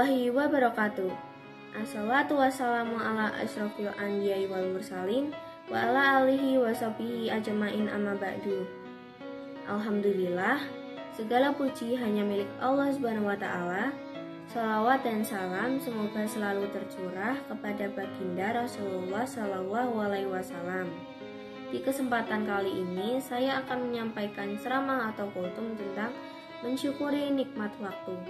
warahmatullahi wabarakatuh. Assalatu wassalamu ala asyrafil anbiya'i wal mursalin wa ala alihi wa sahbihi ajmain amma ba'du. Alhamdulillah, segala puji hanya milik Allah Subhanahu wa taala. Salawat dan salam semoga selalu tercurah kepada baginda Rasulullah Shallallahu alaihi wasallam. Di kesempatan kali ini saya akan menyampaikan ceramah atau kultum tentang mensyukuri nikmat waktu.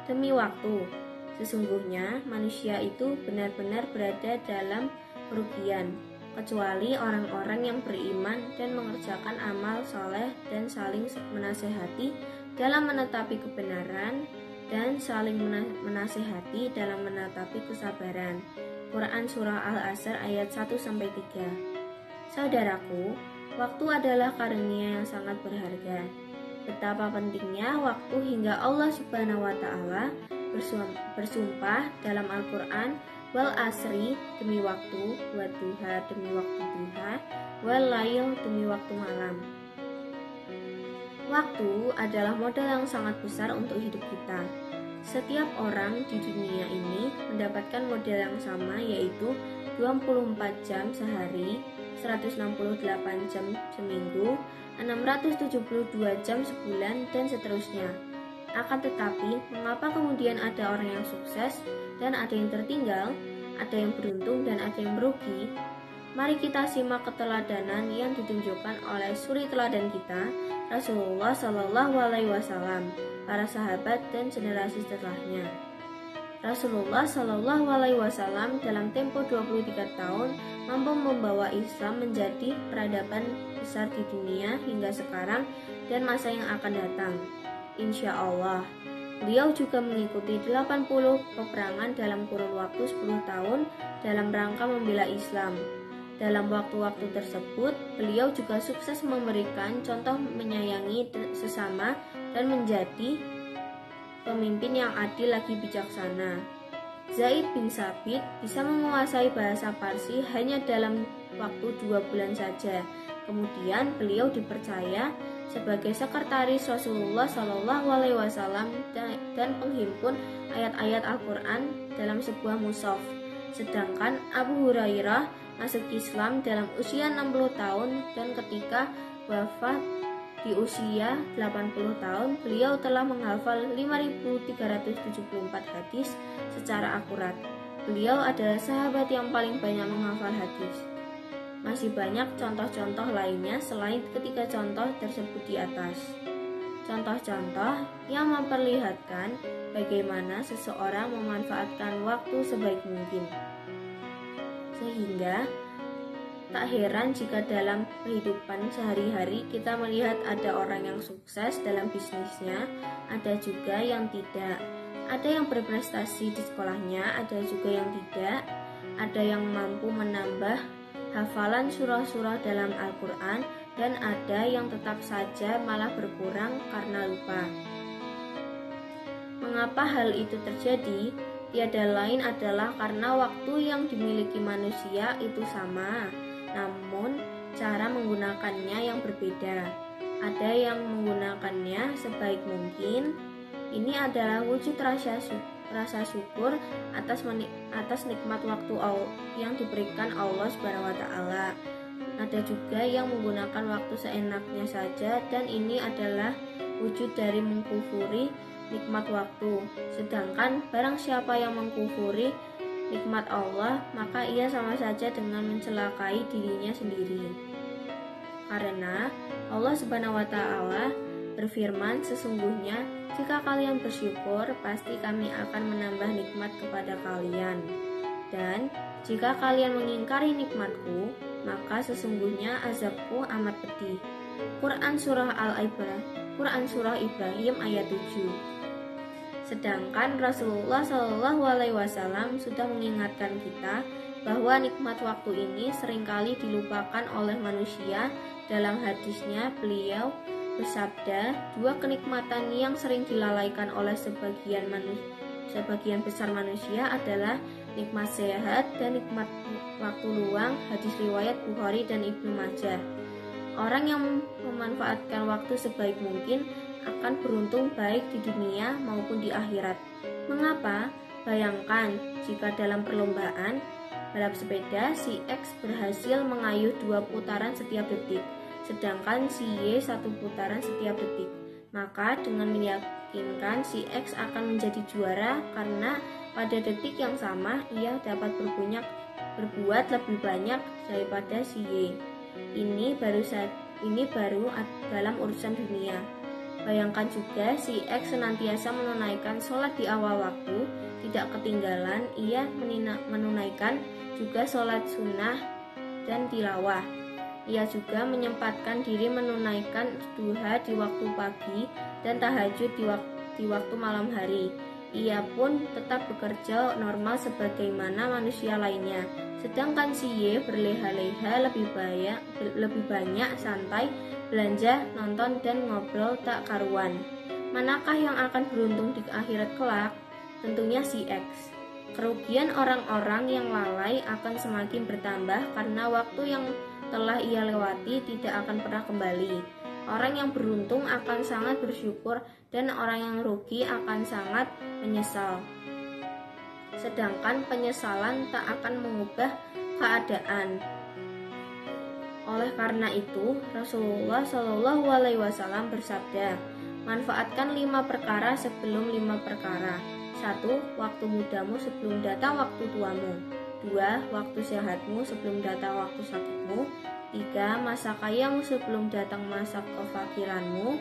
Demi waktu, sesungguhnya manusia itu benar-benar berada dalam kerugian, kecuali orang-orang yang beriman dan mengerjakan amal soleh dan saling menasehati dalam menetapi kebenaran dan saling menasehati dalam menetapi kesabaran. Quran Surah Al-Asr ayat 1-3. Saudaraku, waktu adalah karunia yang sangat berharga. Betapa pentingnya waktu hingga Allah Subhanahu wa taala bersumpah dalam Al-Qur'an, wal asri demi waktu, wa duha demi waktu duha, wal lail demi waktu malam. Waktu adalah modal yang sangat besar untuk hidup kita. Setiap orang di dunia ini mendapatkan modal yang sama, yaitu 24 jam sehari, 168 jam seminggu, 672 jam sebulan, dan seterusnya. Akan tetapi, mengapa kemudian ada orang yang sukses dan ada yang tertinggal, ada yang beruntung dan ada yang merugi? Mari kita simak keteladanan yang ditunjukkan oleh suri teladan kita, Rasulullah Shallallahu alaihi wasallam, para sahabat dan generasi setelahnya. Rasulullah Shallallahu alaihi wasallam dalam tempo 23 tahun mampu membawa Islam menjadi peradaban besar di dunia hingga sekarang dan masa yang akan datang. Insya Allah, beliau juga mengikuti 80 peperangan dalam kurun waktu 10 tahun dalam rangka membela Islam. Dalam waktu-waktu tersebut, beliau juga sukses memberikan contoh menyayangi sesama dan menjadi pemimpin yang adil lagi bijaksana. Zaid bin Sabit bisa menguasai bahasa Parsi hanya dalam waktu 2 bulan saja. Kemudian beliau dipercaya sebagai sekretaris Rasulullah Shallallahu alaihi wasallam dan penghimpun ayat-ayat Al-Qur'an dalam sebuah mushaf. Sedangkan Abu Hurairah masuk Islam dalam usia 60 tahun dan ketika wafat di usia 80 tahun, beliau telah menghafal 5.374 hadis secara akurat. Beliau adalah sahabat yang paling banyak menghafal hadis. Masih banyak contoh-contoh lainnya selain ketiga contoh tersebut di atas. Contoh-contoh yang memperlihatkan bagaimana seseorang memanfaatkan waktu sebaik mungkin. Sehingga tak heran jika dalam kehidupan sehari-hari kita melihat ada orang yang sukses dalam bisnisnya, ada juga yang tidak. Ada yang berprestasi di sekolahnya, ada juga yang tidak. Ada yang mampu menambah hafalan surah-surah dalam Al-Quran, dan ada yang tetap saja malah berkurang karena lupa. Mengapa hal itu terjadi? Tiada lain adalah karena waktu yang dimiliki manusia itu sama, namun cara menggunakannya yang berbeda. Ada yang menggunakannya sebaik mungkin. Ini adalah wujud rasa syukur atas nikmat waktu yang diberikan Allah Subhanahu wa taala. Ada juga yang menggunakan waktu seenaknya saja, dan ini adalah wujud dari mengkufuri nikmat waktu. Sedangkan barang siapa yang mengkufuri nikmat Allah, maka ia sama saja dengan mencelakai dirinya sendiri. Karena Allah Subhanahu wa taala berfirman, sesungguhnya jika kalian bersyukur, pasti kami akan menambah nikmat kepada kalian. Dan jika kalian mengingkari nikmatku, maka sesungguhnya azabku amat pedih. Quran Surah Ibrahim ayat 7. Sedangkan Rasulullah Shallallahu alaihi wasallam sudah mengingatkan kita bahwa nikmat waktu ini seringkali dilupakan oleh manusia. Dalam hadisnya beliau bersabda, 2 kenikmatan yang sering dilalaikan oleh sebagian besar manusia adalah nikmat sehat dan nikmat waktu luang. Hadis riwayat Bukhari dan Ibnu Majah. Orang yang memanfaatkan waktu sebaik mungkin akan beruntung baik di dunia maupun di akhirat. Mengapa? Bayangkan jika dalam perlombaan balap sepeda si X berhasil mengayuh 2 putaran setiap detik, sedangkan si Y 1 putaran setiap detik. Maka dengan meyakinkan si X akan menjadi juara karena pada detik yang sama ia dapat berbuat lebih banyak daripada si Y. Ini baru dalam urusan dunia. Bayangkan juga si X senantiasa menunaikan sholat di awal waktu, tidak ketinggalan, ia menunaikan juga sholat sunnah dan tilawah. Ia juga menyempatkan diri menunaikan duha di waktu pagi dan tahajud di waktu malam hari. Ia pun tetap bekerja normal sebagaimana manusia lainnya. Sedangkan si Y berleha-leha lebih banyak santai, belanja, nonton, dan ngobrol tak karuan. Manakah yang akan beruntung di akhirat kelak? Tentunya si X. Kerugian orang-orang yang lalai akan semakin bertambah karena waktu yang telah ia lewati tidak akan pernah kembali. Orang yang beruntung akan sangat bersyukur dan orang yang rugi akan sangat menyesal. Sedangkan penyesalan tak akan mengubah keadaan. Oleh karena itu, Rasulullah Shallallahu Alaihi Wasallam bersabda, manfaatkan 5 perkara sebelum 5 perkara. 1. Waktu mudamu sebelum datang waktu tuamu. 2. Waktu sehatmu sebelum datang waktu sakitmu. 3. Masa kayamu sebelum datang masa kefakiranmu.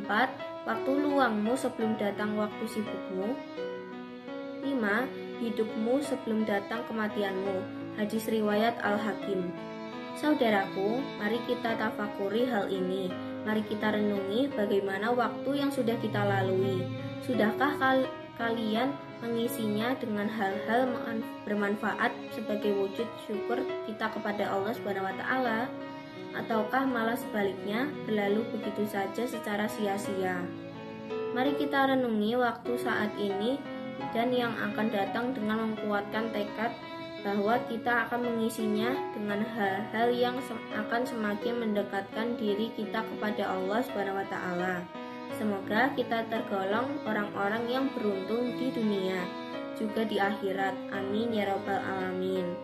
4. Waktu luangmu sebelum datang waktu sibukmu. 5. Hidupmu sebelum datang kematianmu. Hadis riwayat Al-Hakim. Saudaraku, mari kita tafakuri hal ini. Mari kita renungi bagaimana waktu yang sudah kita lalui. Sudahkah kalian mengisinya dengan hal-hal bermanfaat sebagai wujud syukur kita kepada Allah SWT? Ataukah malah sebaliknya berlalu begitu saja secara sia-sia? Mari kita renungi waktu saat ini dan yang akan datang dengan menguatkan tekad bahwa kita akan mengisinya dengan hal-hal yang akan semakin mendekatkan diri kita kepada Allah SWT. Semoga kita tergolong orang-orang yang beruntung di dunia, juga di akhirat. Amin ya rabbal alamin.